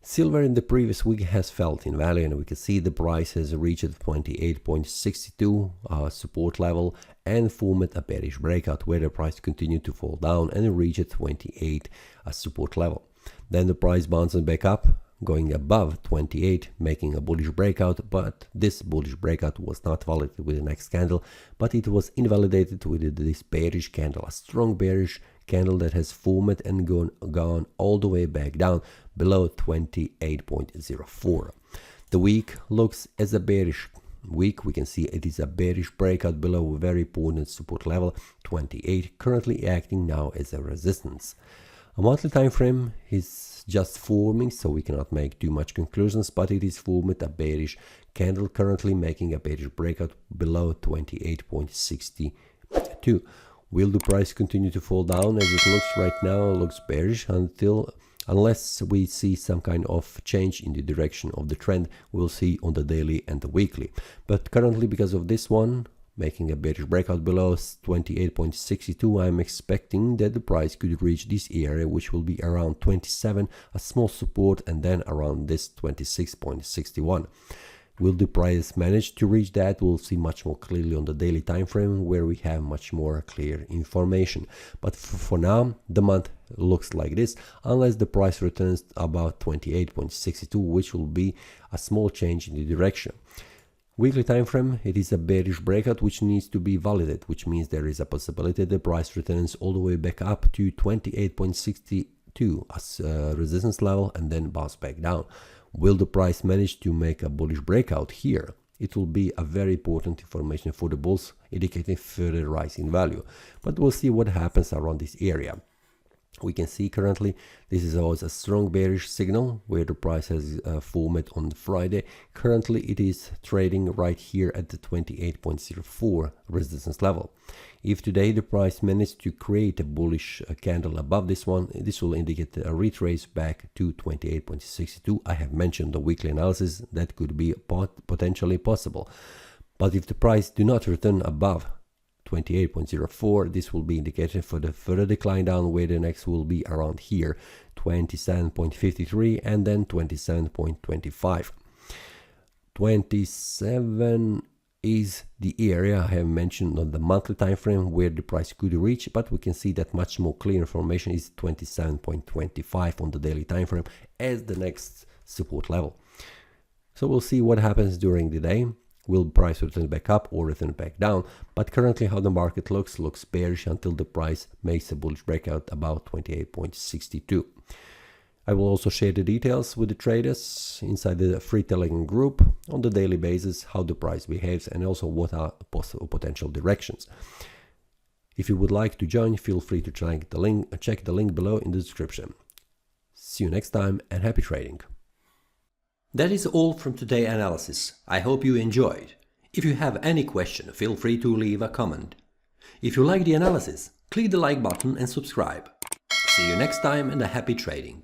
Silver in the previous week has felt in value, and we can see the price has reached 28.62 support level and formed a bearish breakout where the price continued to fall down and reached 28 support level. Then the price bounced back up, going above 28, making a bullish breakout, but this bullish breakout was not validated with the next candle, but it was invalidated with this bearish candle, a strong bearish candle that has formed and gone all the way back down below 28.04. The week looks as a bearish week. We can see it is a bearish breakout below a very important support level 28, currently acting now as a resistance. A monthly time frame is just forming, so we cannot make too much conclusions, but it is formed a bearish candle, currently making a bearish breakout below 28.62. Will the price continue to fall down as it looks right now? It looks bearish unless we see some kind of change in the direction of the trend. We'll see on the daily and the weekly. But currently, because of this one making a bearish breakout below 28.62, I'm expecting that the price could reach this area, which will be around 27, a small support, and then around this 26.61. Will the price manage to reach that? We'll see much more clearly on the daily time frame, where we have much more clear information. But for now, the month looks like this, unless the price returns about 28.62, which will be a small change in the direction. Weekly time frame, it is a bearish breakout which needs to be validated, which means there is a possibility the price returns all the way back up to 28.62 as a resistance level and then bounce back down. Will the price manage to make a bullish breakout here? It will be a very important information for the bulls, indicating further rise in value. But we'll see what happens around this area. We can see currently this is always a strong bearish signal where the price has formed on Friday. Currently it is trading right here at the 28.04 resistance level. If today the price managed to create a bullish candle above this one, this will indicate a retrace back to 28.62. I have mentioned the weekly analysis that could be potentially possible. But if the price do not return above 28.04, this will be indicated for the further decline down, where the next will be around here 27.53 and then 27.25. 27 is the area I have mentioned on the monthly time frame where the price could reach, but we can see that much more clear information is 27.25 on the daily time frame as the next support level. So we'll see what happens during the day. Will price return back up or return back down? But currently how the market looks bearish until the price makes a bullish breakout about 28.62. I will also share the details with the traders inside the free Telegram group on the daily basis, how the price behaves and also what are possible potential directions. If you would like to join, feel free to check the link below in the description. See you next time and happy trading. That is all from today's analysis. I hope you enjoyed. If you have any question, feel free to leave a comment. If you like the analysis, click the like button and subscribe. See you next time and a happy trading.